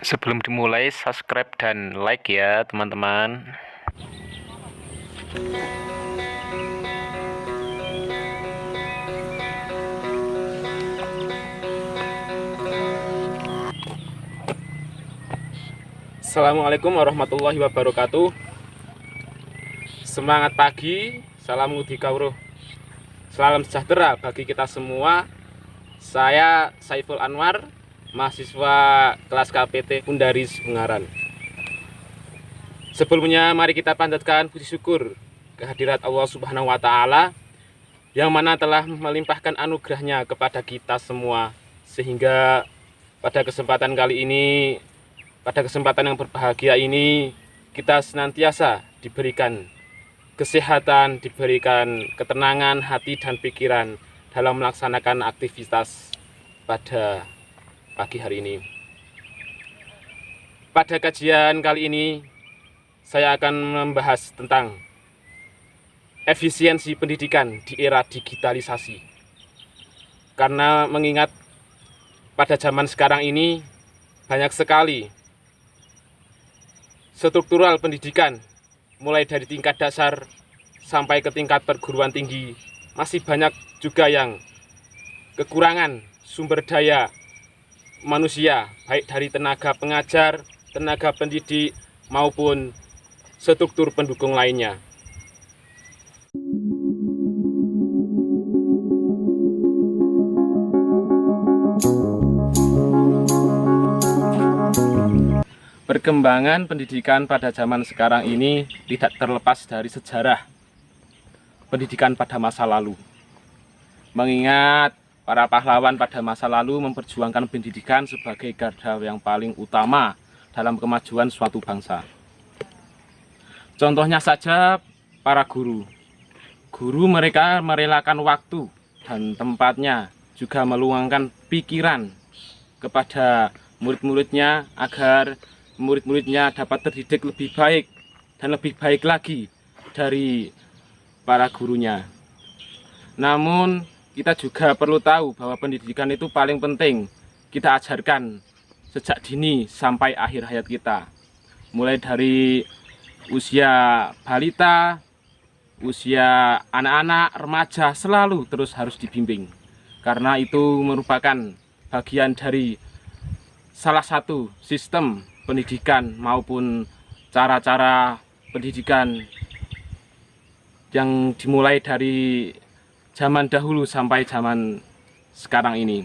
Sebelum dimulai, subscribe dan like ya teman-teman. Assalamualaikum warahmatullahi wabarakatuh. Semangat pagi, salam ngudi kawruh, salam sejahtera bagi kita semua. Saya Saiful Anwar, mahasiswa kelas KPT Undaris Ungaran. Sebelumnya mari kita panjatkan puji syukur kehadirat Allah Subhanahu wa Ta'ala yang mana telah melimpahkan anugerahnya kepada kita semua, sehingga pada kesempatan yang berbahagia ini kita senantiasa diberikan kesehatan, diberikan ketenangan hati dan pikiran dalam melaksanakan aktivitas pada pagi hari ini. Pada kajian kali ini saya akan membahas tentang efisiensi pendidikan di era digitalisasi. Karena mengingat pada zaman sekarang ini banyak sekali struktural pendidikan, mulai dari tingkat dasar sampai ke tingkat perguruan tinggi, masih banyak juga yang kekurangan sumber daya manusia, baik dari tenaga pengajar, tenaga pendidik, maupun struktur pendukung lainnya. Perkembangan pendidikan pada zaman sekarang ini tidak terlepas dari sejarah pendidikan pada masa lalu. Mengingat para pahlawan pada masa lalu memperjuangkan pendidikan sebagai garda yang paling utama dalam kemajuan suatu bangsa. Contohnya saja para guru. Guru mereka merelakan waktu dan tempatnya, juga meluangkan pikiran kepada murid-muridnya agar murid-muridnya dapat terdidik lebih baik dan lebih baik lagi dari para gurunya. Namun kita juga perlu tahu bahwa pendidikan itu paling penting kita ajarkan sejak dini sampai akhir hayat kita. Mulai dari usia balita, usia anak-anak, remaja, selalu terus harus dibimbing. Karena itu merupakan bagian dari salah satu sistem pendidikan maupun cara-cara pendidikan yang dimulai dari zaman dahulu sampai zaman sekarang ini.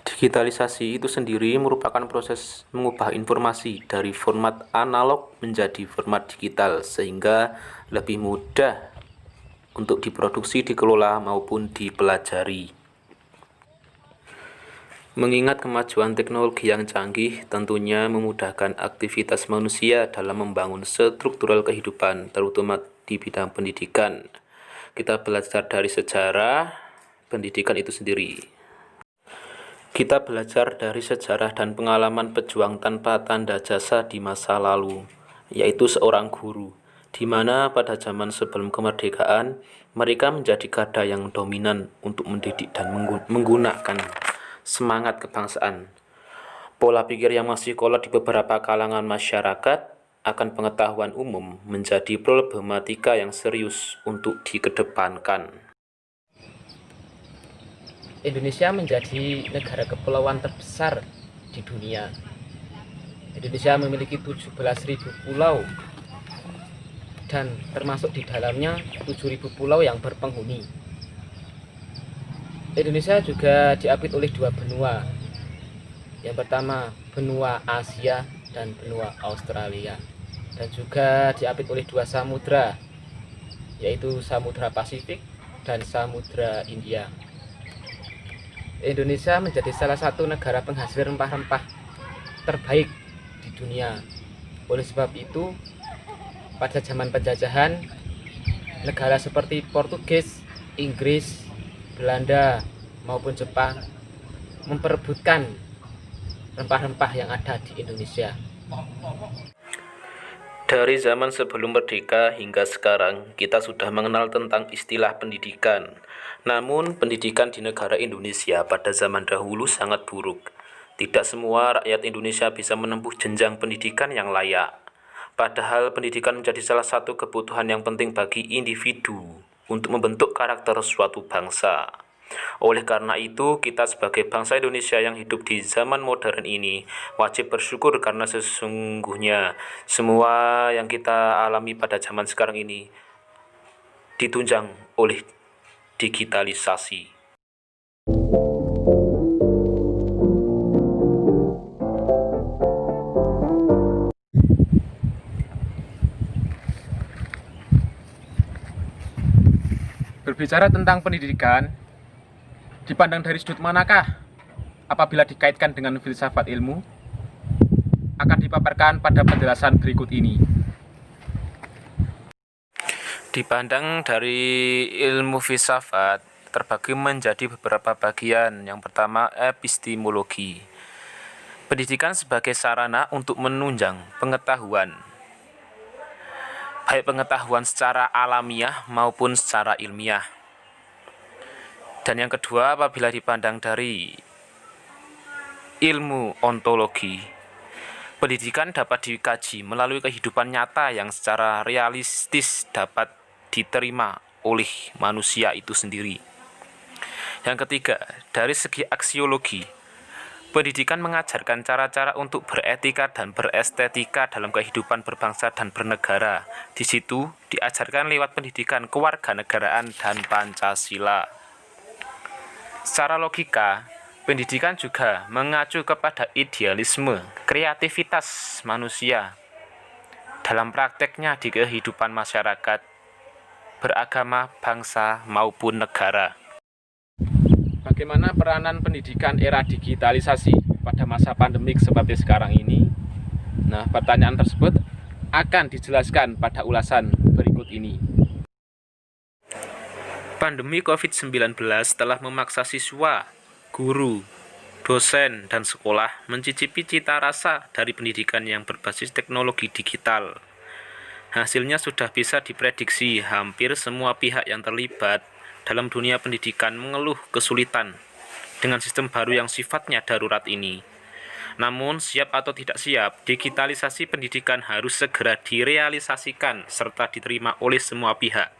Digitalisasi itu sendiri merupakan proses mengubah informasi dari format analog menjadi format digital sehingga lebih mudah untuk diproduksi, dikelola, maupun dipelajari. Mengingat kemajuan teknologi yang canggih tentunya memudahkan aktivitas manusia dalam membangun struktural kehidupan, terutama di bidang pendidikan. Kita belajar dari sejarah pendidikan itu sendiri. Kita belajar dari sejarah dan pengalaman pejuang tanpa tanda jasa di masa lalu, yaitu seorang guru, di mana pada zaman sebelum kemerdekaan, mereka menjadi garda yang dominan untuk mendidik dan menggunakan semangat kebangsaan. Pola pikir yang masih kolot di beberapa kalangan masyarakat akan pengetahuan umum menjadi problematika yang serius untuk dikedepankan. Indonesia menjadi negara kepulauan terbesar di dunia. Indonesia memiliki 17.000 pulau dan termasuk di dalamnya 7.000 pulau yang berpenghuni. Indonesia juga diapit oleh dua benua. Yang pertama benua Asia dan benua Australia, dan juga diapit oleh dua samudra, yaitu Samudra Pasifik dan Samudra India. Indonesia menjadi salah satu negara penghasil rempah-rempah terbaik di dunia. Oleh sebab itu, pada zaman penjajahan, negara seperti Portugis, Inggris, Belanda, maupun Jepang memperebutkan rempah-rempah yang ada di Indonesia. Dari zaman sebelum merdeka hingga sekarang, kita sudah mengenal tentang istilah pendidikan. Namun, pendidikan di negara Indonesia pada zaman dahulu sangat buruk. Tidak semua rakyat Indonesia bisa menempuh jenjang pendidikan yang layak. Padahal pendidikan menjadi salah satu kebutuhan yang penting bagi individu untuk membentuk karakter suatu bangsa. Oleh karena itu, kita sebagai bangsa Indonesia yang hidup di zaman modern ini wajib bersyukur karena sesungguhnya semua yang kita alami pada zaman sekarang ini ditunjang oleh digitalisasi. Berbicara tentang pendidikan, dipandang dari sudut manakah apabila dikaitkan dengan filsafat ilmu? Akan dipaparkan pada penjelasan berikut ini. Dipandang dari ilmu filsafat terbagi menjadi beberapa bagian. Yang pertama, epistemologi. Pendidikan sebagai sarana untuk menunjang pengetahuan, baik pengetahuan secara alamiah maupun secara ilmiah. Dan yang kedua, apabila dipandang dari ilmu ontologi, pendidikan dapat dikaji melalui kehidupan nyata yang secara realistis dapat diterima oleh manusia itu sendiri. Yang ketiga, dari segi aksiologi, pendidikan mengajarkan cara-cara untuk beretika dan berestetika dalam kehidupan berbangsa dan bernegara. Di situ diajarkan lewat pendidikan kewarganegaraan dan Pancasila. Secara logika, pendidikan juga mengacu kepada idealisme, kreativitas manusia dalam prakteknya di kehidupan masyarakat, beragama, bangsa, maupun negara. Bagaimana peranan pendidikan era digitalisasi pada masa pandemik seperti sekarang ini? Nah, pertanyaan tersebut akan dijelaskan pada ulasan berikut ini. Pandemi COVID-19 telah memaksa siswa, guru, dosen, dan sekolah mencicipi cita rasa dari pendidikan yang berbasis teknologi digital. Hasilnya sudah bisa diprediksi, hampir semua pihak yang terlibat dalam dunia pendidikan mengeluh kesulitan dengan sistem baru yang sifatnya darurat ini. Namun, siap atau tidak siap, digitalisasi pendidikan harus segera direalisasikan serta diterima oleh semua pihak.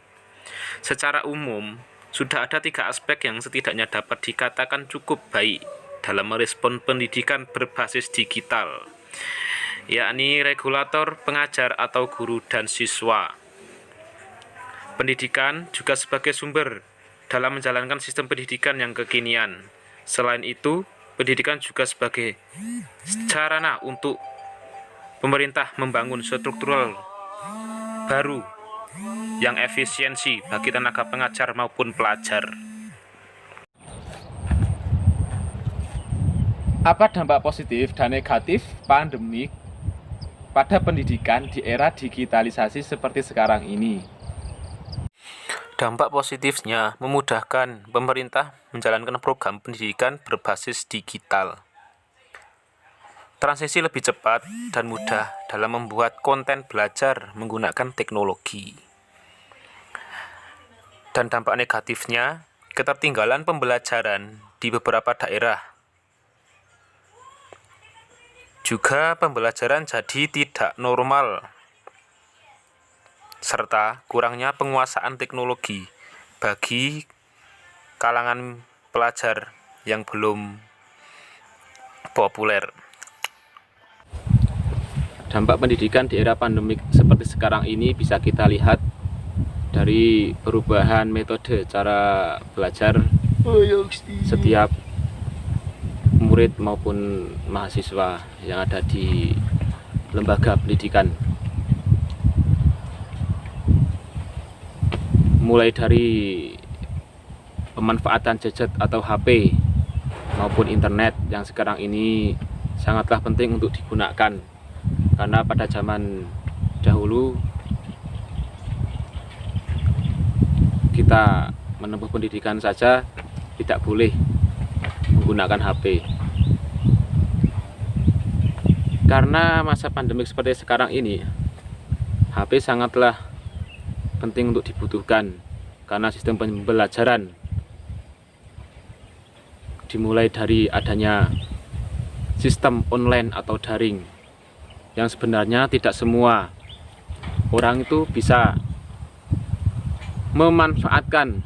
Secara umum, sudah ada 3 aspek yang setidaknya dapat dikatakan cukup baik dalam merespon pendidikan berbasis digital, yakni regulator, pengajar atau guru, dan siswa. Pendidikan juga sebagai sumber dalam menjalankan sistem pendidikan yang kekinian. Selain itu, pendidikan juga sebagai sarana untuk pemerintah membangun struktural baru yang efisiensi bagi tenaga pengajar maupun pelajar. Apa dampak positif dan negatif pandemik pada pendidikan di era digitalisasi seperti sekarang ini? Dampak positifnya memudahkan pemerintah menjalankan program pendidikan berbasis digital. Transisi lebih cepat dan mudah dalam membuat konten belajar menggunakan teknologi. Dan dampak negatifnya, ketertinggalan pembelajaran di beberapa daerah. Juga pembelajaran jadi tidak normal, serta kurangnya penguasaan teknologi bagi kalangan pelajar yang belum populer. Dampak pendidikan di era pandemik seperti sekarang ini bisa kita lihat dari perubahan metode cara belajar setiap murid maupun mahasiswa yang ada di lembaga pendidikan. Mulai dari pemanfaatan gadget atau HP maupun internet yang sekarang ini sangatlah penting untuk digunakan, karena pada zaman dahulu kita menempuh pendidikan saja tidak boleh menggunakan HP. Karena masa pandemik seperti sekarang ini, HP sangatlah penting untuk dibutuhkan karena sistem pembelajaran dimulai dari adanya sistem online atau daring yang sebenarnya tidak semua orang itu bisa memanfaatkan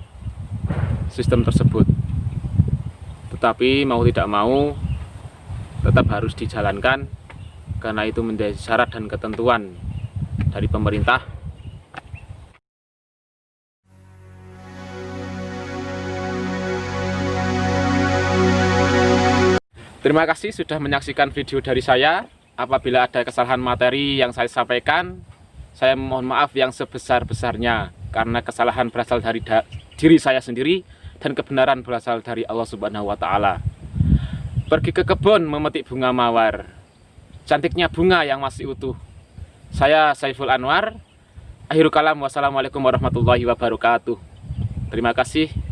sistem tersebut, tetapi mau tidak mau tetap harus dijalankan karena itu menjadi syarat dan ketentuan dari pemerintah. Terima kasih sudah menyaksikan video dari saya. Apabila ada kesalahan materi yang saya sampaikan, saya mohon maaf yang sebesar-besarnya karena kesalahan berasal dari diri saya sendiri dan kebenaran berasal dari Allah Subhanahu wa Ta'ala. Pergi ke kebun memetik bunga mawar, cantiknya bunga yang masih utuh. Saya Saiful Anwar. Akhirul kalam, wassalamualaikum warahmatullahi wabarakatuh. Terima kasih.